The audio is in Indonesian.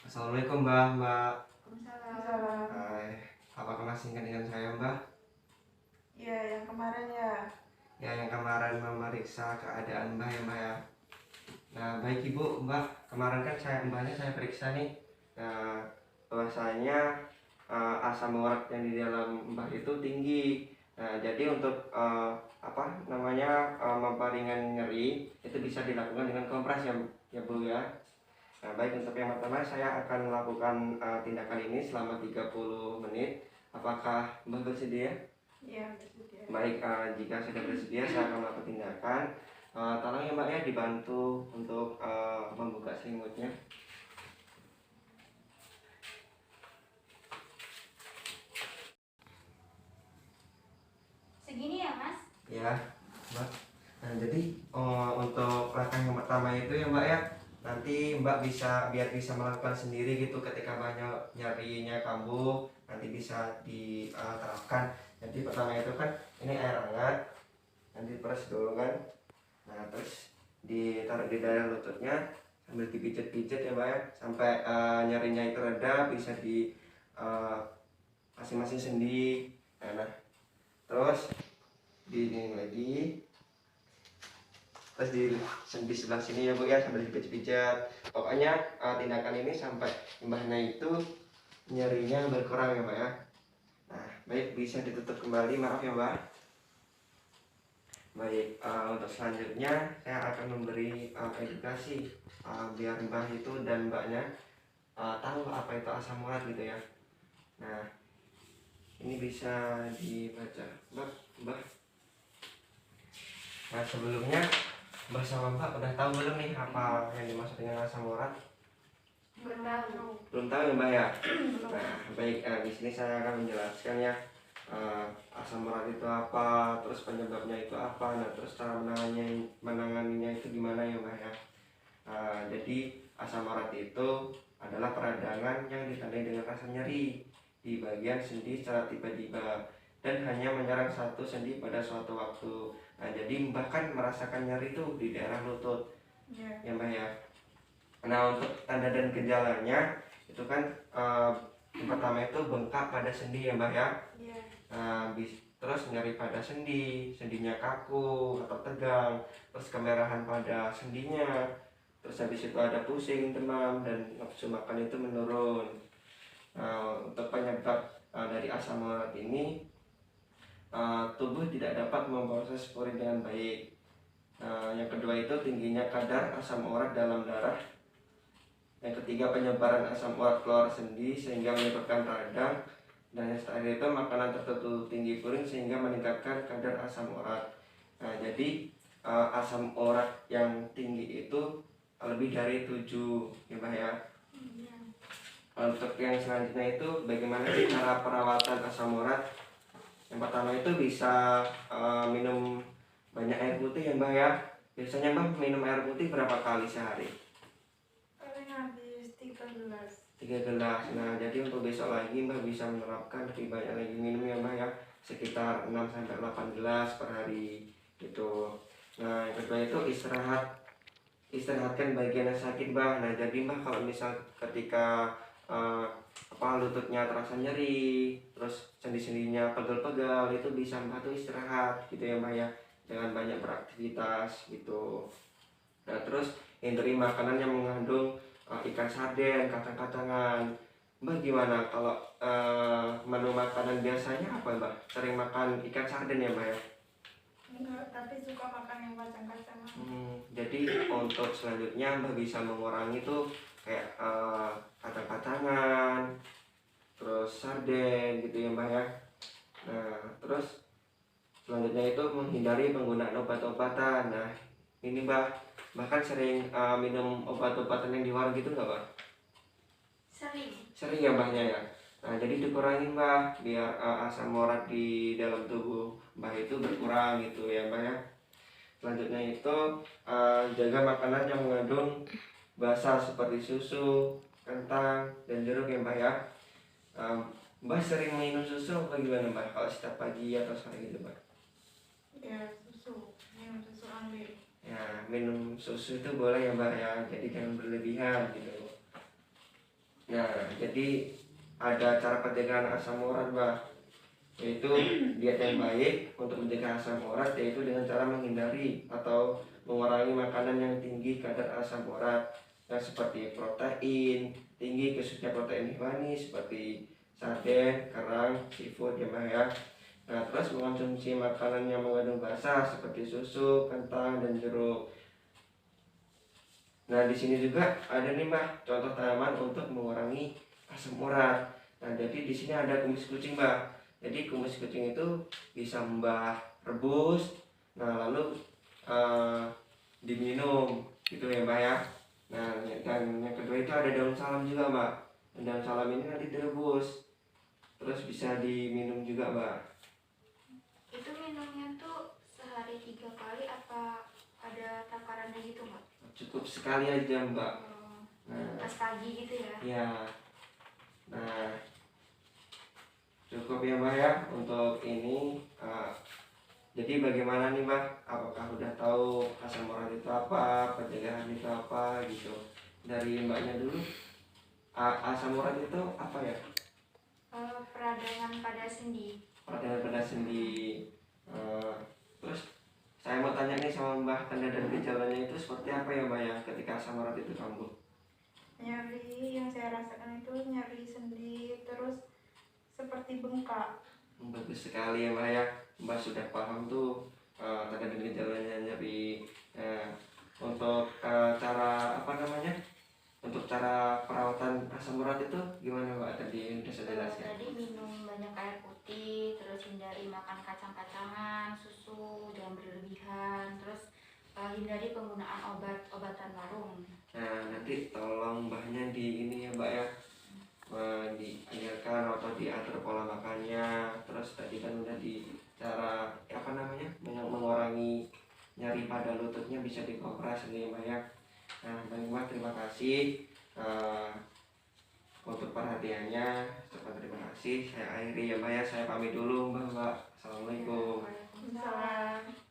Assalamualaikum Mbak. Waalaikumsalam. Hai, apakah masih ingat dengan saya Mbak? Ya, yang kemarin ya. Ya, yang kemarin memeriksa keadaan Mbak ya Mbak ya. Nah, baik Ibu, Mbak, kemarin kan Mbaknya saya periksa nih. Nah, bahwasanya asam urat yang di dalam Mbak itu tinggi. Nah, jadi untuk memperingan nyeri itu bisa dilakukan dengan kompres ya Bu ya. Nah, baik, untuk yang pertama saya akan melakukan tindakan ini selama 30 menit. Apakah Mbak bersedia? Ya, bersedia. Baik, jika sudah bersedia saya akan melakukan tindakan. Tolong ya Mbak ya dibantu untuk membuka selimutnya. Segini ya Mas? Ya Mbak. Nah, jadi untuk langkah yang pertama itu ya Mbak ya, nanti Mbak biar bisa melakukan sendiri gitu ketika banyak nyerinya kambuh, nanti bisa diterapkan. Jadi pertama itu kan ini air hangat, nanti peres dulu kan. Nah, terus ditaruh di daerah lututnya sambil dipijat-pijat ya Mbak ya, sampai nyerinya itu reda, bisa di masing-masing sendi. Nah, terus di lagi, terus di sendi sebelah sini ya Bu ya, sambil dipijat-pijat. Pokoknya tindakan ini sampai mbahnya itu nyerinya berkurang ya Mbak ya. Nah, baik, bisa ditutup kembali, maaf ya Mbak. Baik, untuk selanjutnya saya akan memberi edukasi biar Mbah itu dan Mbaknya tahu apa itu asam urat gitu ya. Nah, ini bisa dibaca Mbah. Nah, sebelumnya Mbah sama Mbak udah tahu belum nih apa yang dimaksud dengan asam urat? Belum tahu. Belum tahu ya Mbak ya. Nah, baik, di sini saya akan menjelaskan ya asam urat itu apa, terus penyebabnya itu apa, nah terus cara menanganinya itu gimana ya Mbak ya. Jadi asam urat itu adalah peradangan yang ditandai dengan rasa nyeri di bagian sendi secara tiba-tiba dan hanya menyerang satu sendi pada suatu waktu. Nah, jadi Mbak kan merasakan nyeri itu di daerah lutut ya Mbak ya. Nah, untuk tanda dan gejalanya itu kan yang pertama itu bengkak pada sendi ya Mbak ya. Terus nyeri pada sendinya kaku atau tegang, terus kemerahan pada sendinya, terus habis itu ada pusing, demam, dan nafsu makan itu menurun. Untuk penyebab dari asam urat ini, tubuh tidak dapat memproses purin dengan baik. Yang kedua itu tingginya kadar asam urat dalam darah. Yang ketiga, penyebaran asam urat keluar sendi sehingga menyebabkan radang. Dan yang terakhir itu makanan tertentu tinggi purin sehingga meningkatkan kadar asam urat. Nah, jadi asam urat yang tinggi itu lebih dari 7 ya Mbak ya. Untuk yang selanjutnya itu bagaimana sih cara perawatan asam urat? Yang pertama itu bisa minum banyak air putih ya Mbak ya. Biasanya Mbak minum air putih berapa kali sehari? Paling habis 3 gelas. 3 gelas. Nah, jadi untuk besok lagi Mbak bisa menerapkan lebih banyak lagi minum ya Mbak ya, sekitar 6-8 gelas per hari gitu. Nah, yang kedua itu istirahatkan bagian yang sakit Mbak. Nah, jadi Mbak kalau misal ketika lututnya terasa nyeri, terus sendi-sendinya pegel-pegel, itu bisa Mbak tuh istirahat gitu ya Mbak ya, jangan banyak beraktivitas gitu. Nah, terus hindari makanan yang mengandung ikan sarden, kacang-kacangan. Mbak gimana kalau menu makanan biasanya apa Mbak? Sering makan ikan sarden ya Mbak ya? Enggak, tapi suka makan yang kacang-kacangan. Jadi untuk selanjutnya Mbak bisa mengurangi tuh kayak kacang-kacangan, terus sarden gitu ya Mbak ya. Nah, terus selanjutnya itu menghindari penggunaan obat-obatan. Nah, ini Mbak, bahkan sering minum obat-obatan yang di warung gitu nggak Mbak? Sering. Sering ya Mbaknya ya. Nah, jadi dikurangi Mbak biar asam urat di dalam tubuh Mbak itu berkurang gitu ya Mbak ya. Selanjutnya itu jaga makanan yang mengandung basah seperti susu, kentang, dan jeruk ya Mbak ya. Mbak sering minum susu apa gimana Mbak? Kalau setiap pagi atau sore gitu Mbak? Ya, susu. Minum susu ambil. Ya, minum susu itu boleh ya Mbak ya, jadi jangan berlebihan gitu. Nah, jadi ada cara pencegahan asam urat, Mbak, yaitu diet yang baik untuk mencegah asam urat, yaitu dengan cara menghindari atau mengurangi makanan yang tinggi kadar asam urat, yang seperti protein tinggi, khususnya protein hewani seperti sarden, kerang, seafood ya Mbak ya. Nah, terus mengonsumsi makanan yang mengandung basah seperti susu, kentang, dan jeruk. Nah, di sini juga ada nih Mbak contoh tanaman untuk mengurangi asam urat. Nah, jadi di sini ada kumis kucing Mbak. Jadi kumis kucing itu bisa Mbak rebus, nah lalu eh, diminum gitu ya Mbak ya. Nah, dan yang kedua itu ada daun salam juga Mbak. Dan daun salam ini nanti direbus, terus bisa diminum juga Mbak. Itu minumnya tuh sehari 3 kali apa ada takarannya gitu Mbak? Cukup sekali aja Mbak. Oh, Nah, pas pagi gitu ya? ya. Nah, cukup ya Mbak ya untuk ini. Jadi bagaimana nih Mbak? Apakah udah tahu asam urat itu apa, pencegahan itu apa gitu? Dari Mbaknya dulu, asam urat itu apa ya? Peradangan pada sendi. Peradangan pada sendi. Eh, terus saya mau tanya nih sama Mbak, tanda dan gejalanya itu seperti apa ya Mbak ya ketika asam urat itu kambuh? Nyeri yang saya rasakan itu nyeri sendi, terus seperti bengkak. Bagus sekali ya Mbak ya. Mbak sudah paham tuh tanda dan gejalanya nyeri. Untuk cara apa namanya? Untuk cara perawatan asam urat itu gimana Mbak tadi udah saya jelaskan? Tadi minum banyak air putih, terus hindari makan kacang-kacangan, susu jangan berlebihan, terus hindari penggunaan obat-obatan warung. Nah, nanti tolong Mbahnya di ini ya Mbak ya, diajarkan atau diatur pola makannya. Terus tadi kan udah di cara apa namanya mengurangi nyari pada lututnya, bisa dikompres gitu ya Mbak ya. Nah, Bang Mbak terima kasih untuk perhatiannya. Terima kasih. Saya akhiri ya Mbak ya. Saya pamit dulu Mbak. Assalamualaikum. Waalaikumsalam.